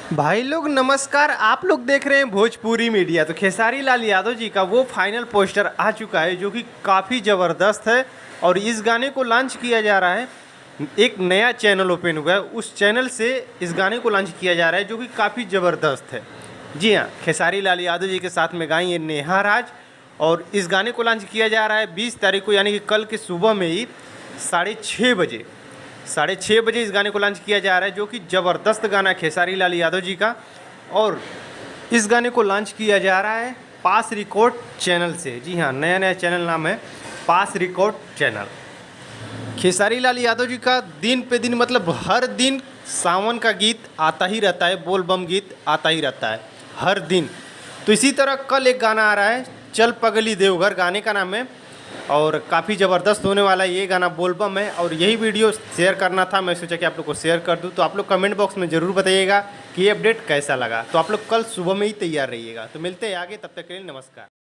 भाई लोग नमस्कार। आप लोग देख रहे हैं भोजपुरी मीडिया। तो खेसारी लाल यादव जी का वो फाइनल पोस्टर आ चुका है जो कि काफ़ी ज़बरदस्त है और इस गाने को लॉन्च किया जा रहा है। एक नया चैनल ओपन हुआ है, उस चैनल से इस गाने को लॉन्च किया जा रहा है जो कि काफ़ी ज़बरदस्त है। जी हाँ, खेसारी लाल यादव जी के साथ में गाई है नेहा राज और इस गाने को लॉन्च किया जा रहा है 20 तारीख को, यानी कि कल के सुबह में ही 6:30 बजे इस गाने को लॉन्च किया जा रहा है जो कि ज़बरदस्त गाना है खेसारी लाल यादव जी का। और इस गाने को लॉन्च किया जा रहा है पास रिकॉर्ड चैनल से। जी हाँ, नया चैनल नाम है पास रिकॉर्ड चैनल। खेसारी लाल यादव जी का दिन पे दिन मतलब हर दिन सावन का गीत आता ही रहता है, बोल बम गीत आता ही रहता है हर दिन। तो इसी तरह कल एक गाना आ रहा है चल पगली देवघर, गाने का नाम है और काफ़ी ज़बरदस्त होने वाला है ये गाना, बोल बम है। और यही वीडियो शेयर करना था, मैं सोचा कि आप लोग को शेयर कर दूं। तो आप लोग कमेंट बॉक्स में ज़रूर बताइएगा कि ये अपडेट कैसा लगा। तो आप लोग कल सुबह में ही तैयार रहिएगा। तो मिलते हैं आगे, तब तक के लिए नमस्कार।